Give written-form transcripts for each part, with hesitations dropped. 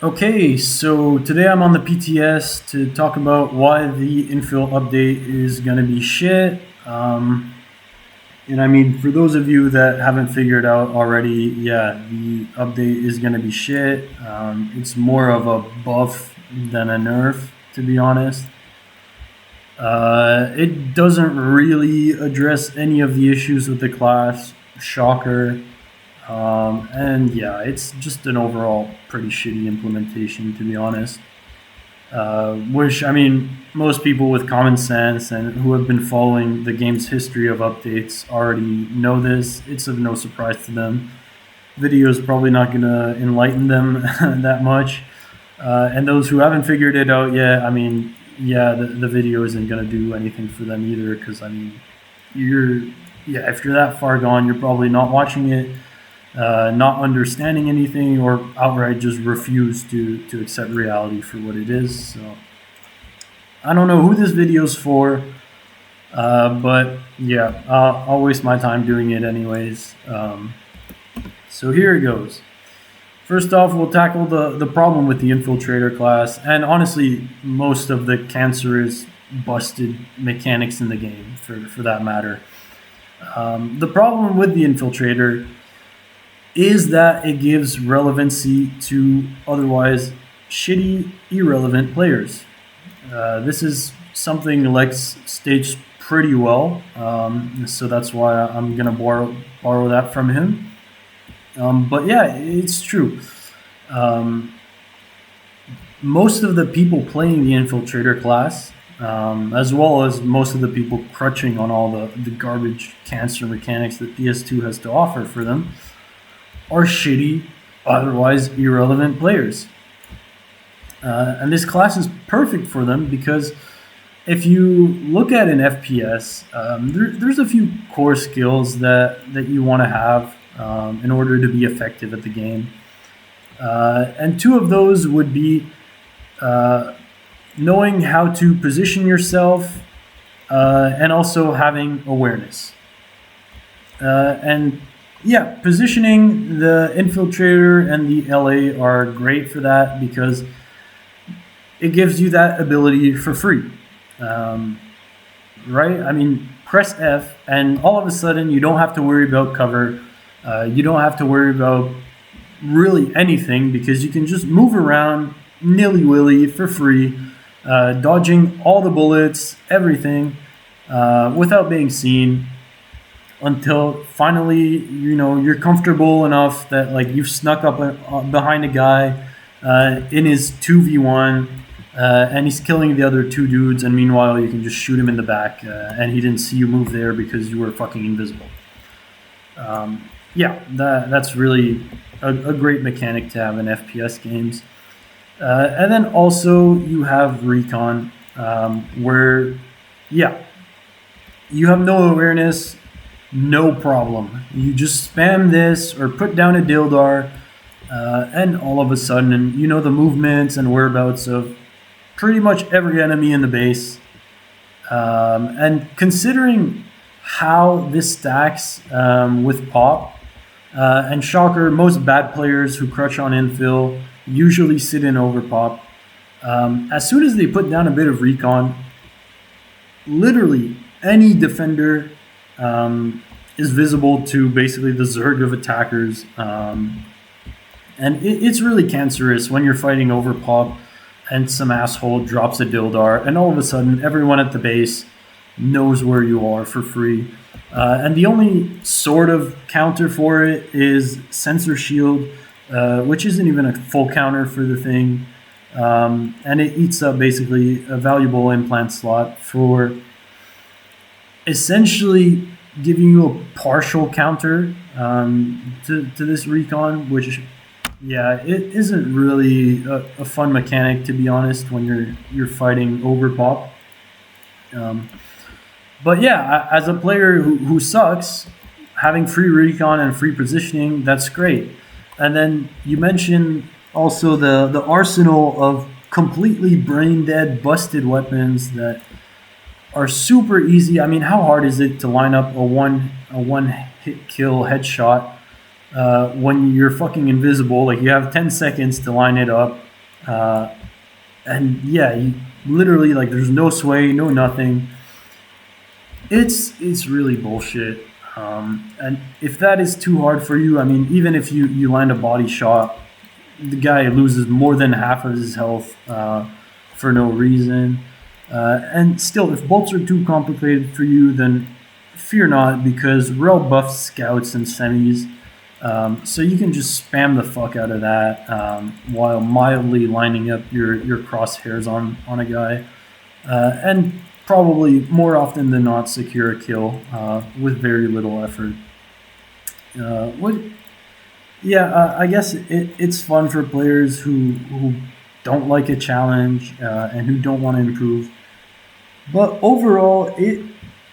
Okay, so today I'm on the PTS to talk about why the infil update is going to be shit. And I mean, for those of you that haven't figured out already, yeah, the update is going to be shit. It's more of a buff than a nerf, to be honest. It doesn't really address any of the issues with the class. Shocker. And yeah, it's just an overall pretty shitty implementation, to be honest. Which, I mean, most people with common sense and who have been following the game's history of updates already know this. It's of no surprise to them. Video is probably not going to enlighten them that much. And those who haven't figured it out yet, I mean, yeah, the video isn't going to do anything for them either because, I mean, if you're that far gone, you're probably not watching it, not understanding anything, or outright just refuse to accept reality for what it is. So I don't know who this video's for, but yeah, I'll waste my time doing it anyways. So here it goes. First off, we'll tackle the problem with the infiltrator class, and honestly, most of the cancerous, busted mechanics in the game, for that matter. The problem with the infiltrator is that it gives relevancy to otherwise shitty, irrelevant players. This is something Lex states pretty well, so that's why I'm gonna borrow that from him. But yeah, it's true. Most of the people playing the infiltrator class, as well as most of the people crutching on all the garbage cancer mechanics that PS2 has to offer for them, are shitty, otherwise irrelevant players. And this class is perfect for them because if you look at an FPS, there's a few core skills that you want to have in order to be effective at the game. And two of those would be knowing how to position yourself and also having awareness. And yeah, positioning, the infiltrator and the LA are great for that because it gives you that ability for free. Right? I mean, press F and all of a sudden you don't have to worry about cover. You don't have to worry about really anything because you can just move around nilly-willy for free, dodging all the bullets, everything, without being seen. Until finally, you're comfortable enough that like you've snuck up behind a guy in his 2v1 and he's killing the other two dudes, and meanwhile you can just shoot him in the back and he didn't see you move there because you were fucking invisible. Yeah, that's really a great mechanic to have in FPS games. And then also you have Recon, where, yeah, you have no awareness. No problem. You just spam this or put down a Dildar, and all of a sudden, you know the movements and whereabouts of pretty much every enemy in the base. And considering how this stacks with Pop, and shocker, most bad players who crutch on infil usually sit in over Pop. As soon as they put down a bit of Recon, literally any defender is visible to basically the Zerg of attackers. And it's really cancerous when you're fighting over Pop and some asshole drops a Dildar and all of a sudden everyone at the base knows where you are for free. And the only sort of counter for it is Sensor Shield, which isn't even a full counter for the thing. And it eats up basically a valuable implant slot for essentially giving you a partial counter to this Recon, which, yeah, it isn't really a fun mechanic, to be honest, when you're fighting over Pop. But yeah, as a player who sucks, having free Recon and free positioning, that's great. And then you mentioned also the arsenal of completely brain dead, busted weapons that are super easy. I mean, how hard is it to line up a one hit kill headshot when you're fucking invisible? Like, you have 10 seconds to line it up. And yeah, you literally like there's no sway, no nothing. It's really bullshit. And if that is too hard for you, I mean, even if you land a body shot, the guy loses more than half of his health for no reason. And still, if bolts are too complicated for you, then fear not, because Rel buffs scouts and semis. So you can just spam the fuck out of that while mildly lining up your crosshairs on a guy. And probably more often than not secure a kill with very little effort. What Yeah, I guess it's fun for players who don't like a challenge and who don't want to improve. But overall,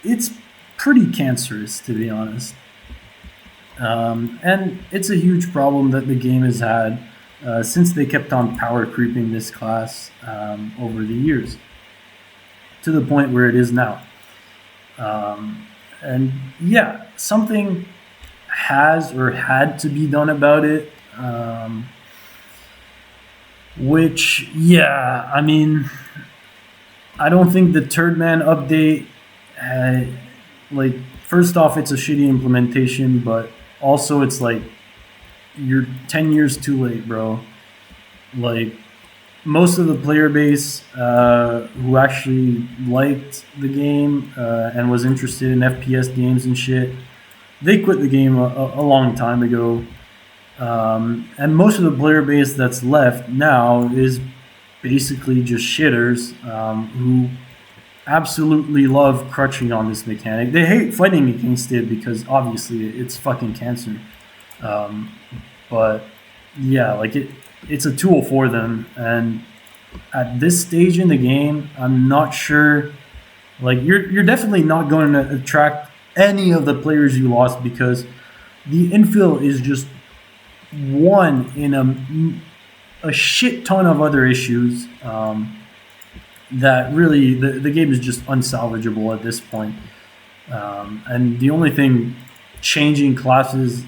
it's pretty cancerous, to be honest. And it's a huge problem that the game has had since they kept on power creeping this class over the years to the point where it is now. And yeah, something has or had to be done about it. Which, yeah, I mean, I don't think the Turd Man update, like, first off, it's a shitty implementation, but also it's like, you're 10 years too late, bro. Like, most of the player base who actually liked the game and was interested in FPS games and shit, they quit the game a long time ago. And most of the player base that's left now is basically just shitters who absolutely love crutching on this mechanic. They hate fighting against it because obviously it's fucking cancer. But yeah, like it's a tool for them. And at this stage in the game, I'm not sure. Like you're definitely not going to attract any of the players you lost because the infill is just one in a shit ton of other issues that really the game is just unsalvageable at this point. And the only thing changing classes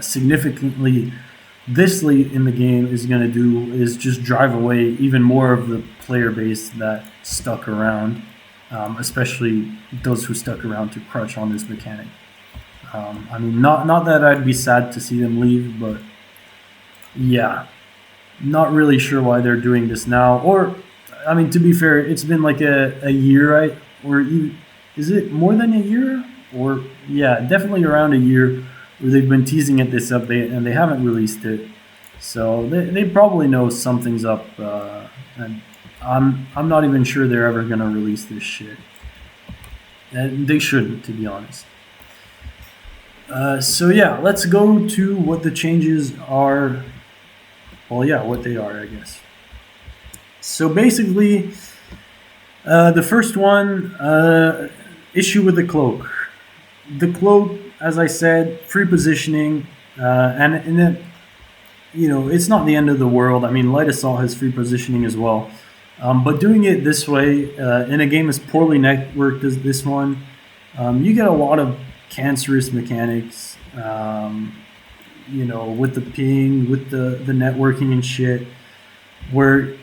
significantly this late in the game is going to do is just drive away even more of the player base that stuck around, especially those who stuck around to crutch on this mechanic. I mean, not that I'd be sad to see them leave, but yeah, not really sure why they're doing this now. Or, I mean, to be fair, it's been like a year, right? Or is it more than a year? Or yeah, definitely around a year where they've been teasing at this update and they haven't released it. So they probably know something's up, and I'm not even sure they're ever gonna release this shit. And they shouldn't, to be honest. So yeah, let's go to what the changes are. Well, yeah, what they are, I guess. So basically, the first one, issue with the cloak. The cloak, as I said, free positioning, and then, you know, it's not the end of the world. I mean, light assault has free positioning as well, but doing it this way in a game as poorly networked as this one, you get a lot of cancerous mechanics. You know, with the ping, with the networking and shit, where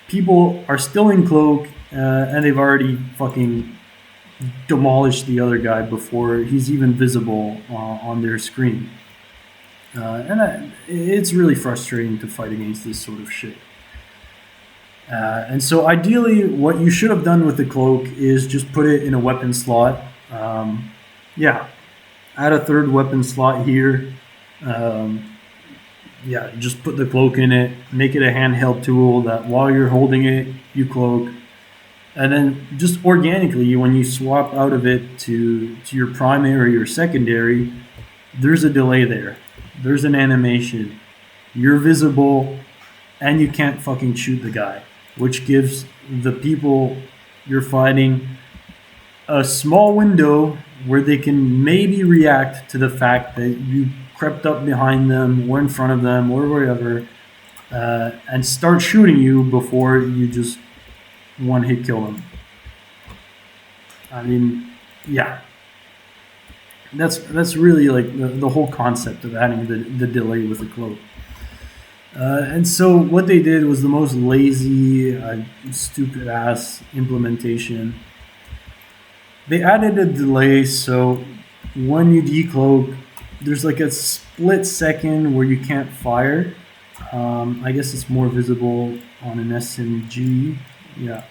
people are still in cloak and they've already fucking demolished the other guy before he's even visible on their screen. It's really frustrating to fight against this sort of shit. And so ideally, what you should have done with the cloak is just put it in a weapon slot. Yeah, add a third weapon slot here. Yeah, just put the cloak in it, make it a handheld tool that while you're holding it, you cloak. And then just organically, when you swap out of it to your primary or secondary, there's a delay there. There's an animation. You're visible, and you can't fucking shoot the guy, which gives the people you're fighting a small window where they can maybe react to the fact that you crept up behind them or in front of them or wherever, and start shooting you before you just one hit kill them. I mean, yeah, that's really like the whole concept of adding the delay with the cloak. And so what they did was the most lazy, stupid ass implementation. They added a delay, so when you decloak, there's like a split second where you can't fire. I guess it's more visible on an SMG. Yeah.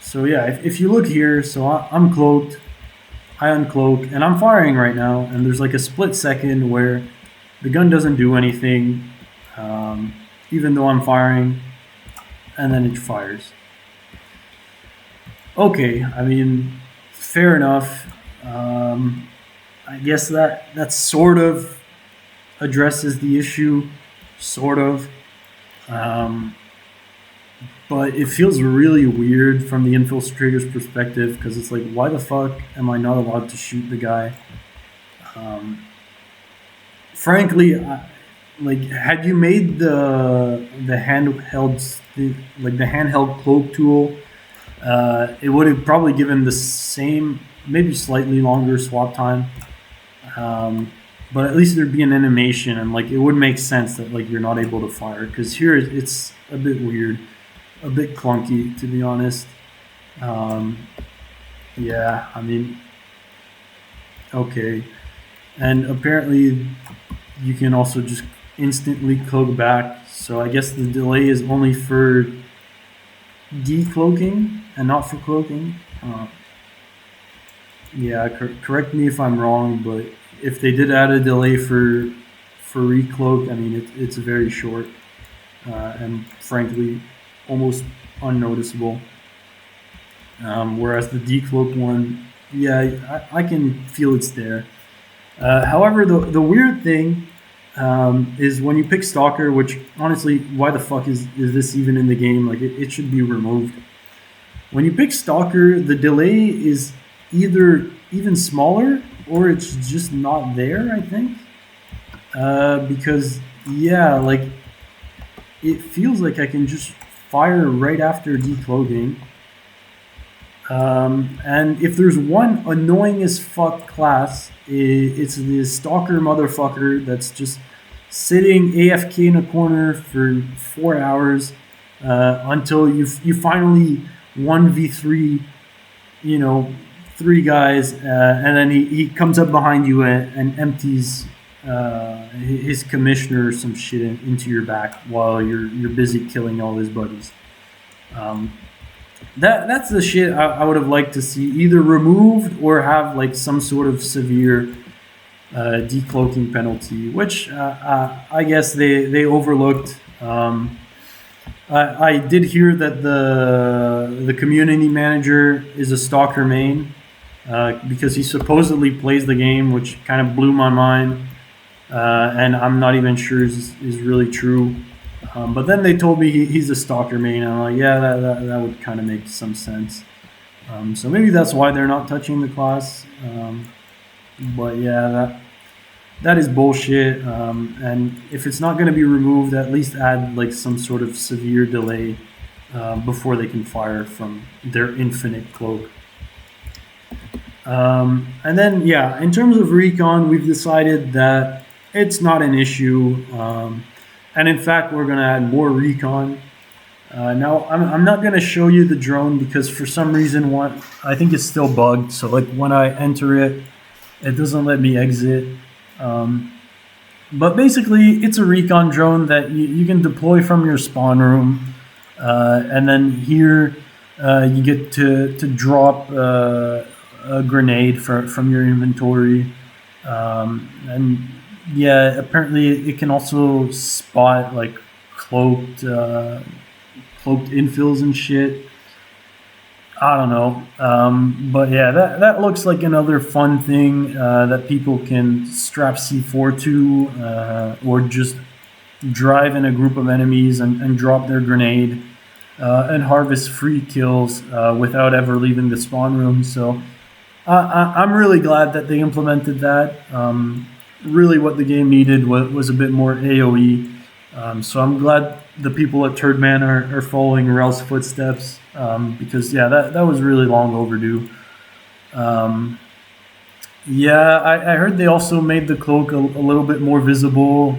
So yeah, if you look here, so I'm cloaked, I uncloak, and I'm firing right now, and there's like a split second where the gun doesn't do anything, um, even though I'm firing, and then it fires. Okay, I mean, fair enough. I guess that sort of addresses the issue, sort of. Um, but it feels really weird from the infiltrator's perspective because it's like, why the fuck am I not allowed to shoot the guy? Um, Frankly, like had you made the handheld like the handheld cloak tool, it would have probably given the same, maybe slightly longer swap time. Um, but at least there'd be an animation, and like it would make sense that like you're not able to fire because here it's a bit weird, a bit clunky to be honest. Um, yeah, I mean, okay, and apparently you can also just instantly cloak back. So I guess the delay is only for decloaking and not for cloaking. Yeah, correct me if I'm wrong, but if they did add a delay for recloak, I mean it's very short and frankly almost unnoticeable. Whereas the decloak one, yeah, I can feel it's there. However, the weird thing is when you pick Stalker, which honestly, why the fuck is this even in the game? Like, it should be removed. When you pick Stalker, the delay is either even smaller or it's just not there, I think. Because, yeah, like, it feels like I can just fire right after decloaking. And if there's one annoying as fuck class, it's the Stalker motherfucker that's just sitting AFK in a corner for 4 hours until you finally 1v3, you know, three guys, and then he comes up behind you and empties his commissioner or some shit into your back while you're busy killing all his buddies. Um, that's the shit I would have liked to see either removed or have like some sort of severe decloaking penalty, which I guess they overlooked. I did hear that the community manager is a Stalker main because he supposedly plays the game, which kind of blew my mind, and I'm not even sure is really true. But then they told me he's a Stalker main, and I'm like, yeah, that would kind of make some sense. So maybe that's why they're not touching the class. But yeah, that is bullshit. And if it's not going to be removed, at least add like some sort of severe delay before they can fire from their infinite cloak. And then yeah, in terms of Recon, we've decided that it's not an issue. And in fact, we're going to add more Recon. Now, I'm not going to show you the drone because for some reason, I think it's still bugged. So like when I enter it, it doesn't let me exit. But basically, it's a Recon drone that you can deploy from your spawn room. And then here, you get to drop a grenade from your inventory. And yeah, apparently it can also spot like cloaked infills and shit. I don't know, but yeah, that looks like another fun thing that people can strap C4 to, or just drive in a group of enemies and drop their grenade and harvest free kills without ever leaving the spawn room. So I'm really glad that they implemented that. Really what the game needed was a bit more AoE. So I'm glad the people at Turdman are following Ralph's footsteps because, yeah, that was really long overdue. Yeah, I heard they also made the cloak a little bit more visible.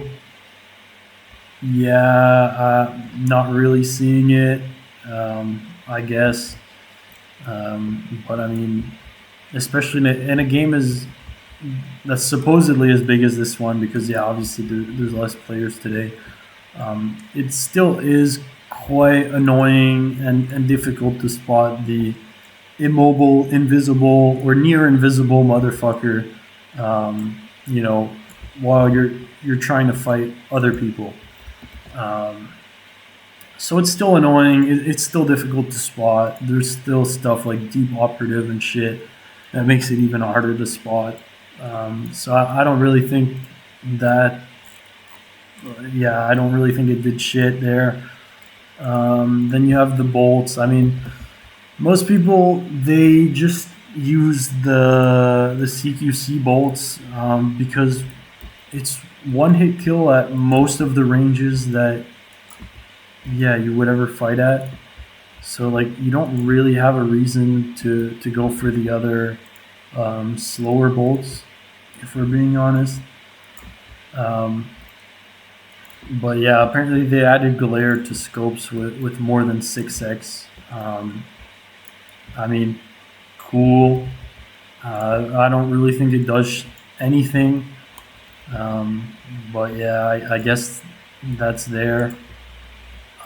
Yeah, not really seeing it. I guess, but I mean, especially in a game that's supposedly as big as this one, because yeah, obviously there's less players today. It still is quite annoying and difficult to spot the immobile, invisible, or near invisible motherfucker. You know, while you're trying to fight other people. Um, so it's still annoying. It's still difficult to spot. There's still stuff like deep operative and shit that makes it even harder to spot. So I don't really think that. Yeah, I don't really think it did shit there. Then you have the bolts. I mean, most people they just use the CQC bolts because it's one hit kill at most of the ranges that yeah you would ever fight at. So like you don't really have a reason to go for the other slower bolts, if we're being honest. Um, but yeah, apparently they added glare to scopes with more than 6x. I mean, cool. I don't really think it does anything. Um, but yeah, I guess that's there.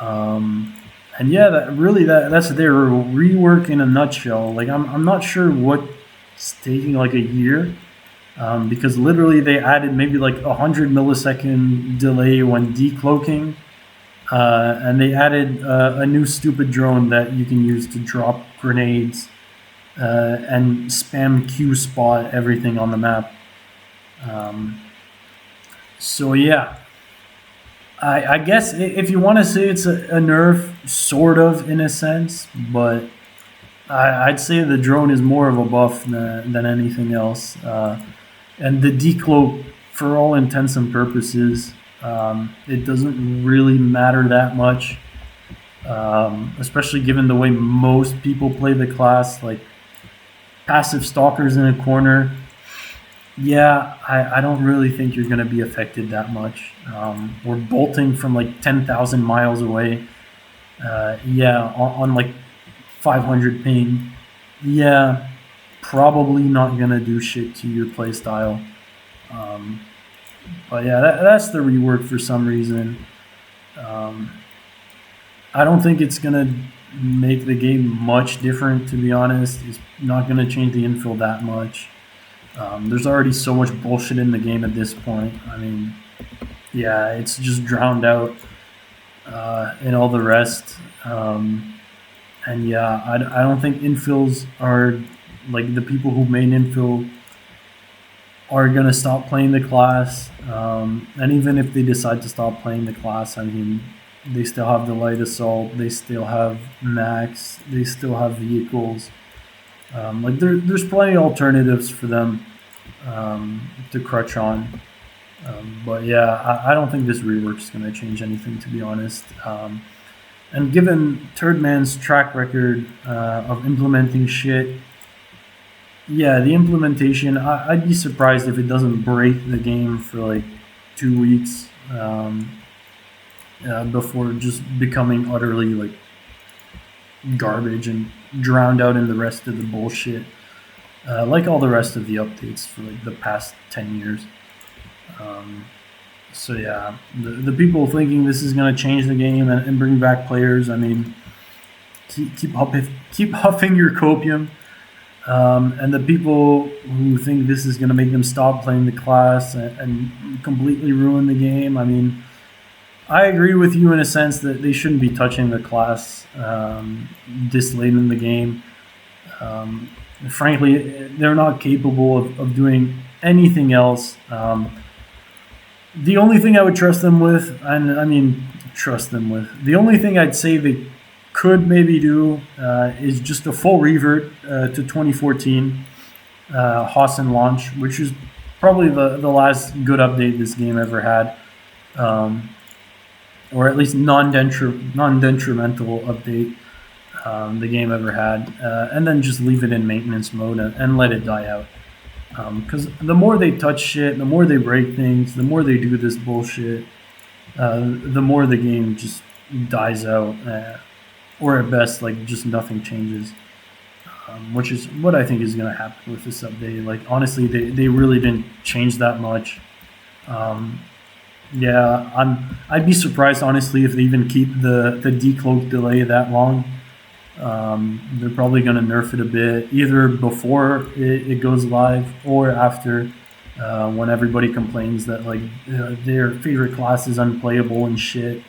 Um, and yeah, that's their rework in a nutshell. Like I'm not sure what's taking like a year. Because literally they added maybe like 100 millisecond delay when decloaking, and they added a new stupid drone that you can use to drop grenades and spam Q spot everything on the map. Um, so yeah, I guess if you want to say it's a nerf, sort of in a sense, but I'd say the drone is more of a buff than anything else. And the decloak, for all intents and purposes, it doesn't really matter that much, especially given the way most people play the class. Like passive stalkers in a corner, yeah, I don't really think you're going to be affected that much. We're bolting from like 10,000 miles away. Yeah, on like 500 ping. Yeah, probably not going to do shit to your playstyle. Um, but yeah, that's the rework for some reason. Um, I don't think it's going to make the game much different, to be honest. It's not going to change the infil that much. There's already so much bullshit in the game at this point. I mean, yeah, it's just drowned out in all the rest. And yeah, I don't think infils are like the people who made infil are going to stop playing the class. And even if they decide to stop playing the class, I mean, they still have the light assault, they still have max, they still have vehicles. Like there's plenty of alternatives for them to crutch on. But yeah, I don't think this rework is going to change anything, to be honest. And given Turdman's track record of implementing shit, yeah, the implementation, I'd be surprised if it doesn't break the game for like 2 weeks before just becoming utterly like garbage and drowned out in the rest of the bullshit, like all the rest of the updates for like the past 10 years. Um, so yeah, the people thinking this is going to change the game and bring back players, I mean, keep huffing your copium. And the people who think this is going to make them stop playing the class and completely ruin the game, I mean, I agree with you in a sense that they shouldn't be touching the class this late in the game. Um, Frankly, they're not capable of doing anything else. The only thing I would trust them with, and I mean, trust them with, the only thing I'd say they could maybe do is just a full revert to 2014 Hassan launch, which is probably the last good update this game ever had. Or at least non-detrimental update the game ever had, and then just leave it in maintenance mode and let it die out. Because the more they touch shit, the more they break things, the more they do this bullshit, the more the game just dies out, or at best, like just nothing changes. Which is what I think is going to happen with this update. Like honestly, they really didn't change that much. Um, yeah, I'd be surprised honestly if they even keep the decloak delay that long. They're probably going to nerf it a bit, either before it goes live or after, when everybody complains that like their favorite class is unplayable and shit.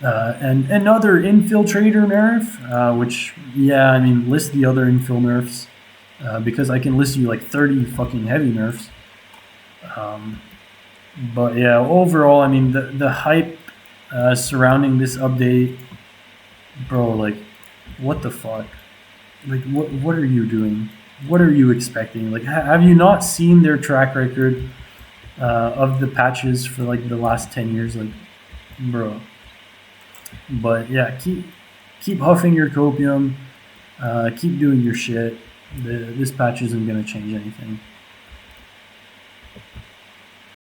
And another infiltrator nerf, which yeah, I mean list the other infil nerfs, because I can list you like 30 fucking heavy nerfs. Um, but yeah, overall, I mean the hype surrounding this update, bro, like what the fuck? Like what are you doing? What are you expecting? Like have you not seen their track record of the patches for like the last 10 years? Like, bro. But yeah, keep huffing your copium. Keep doing your shit. This patch isn't gonna change anything.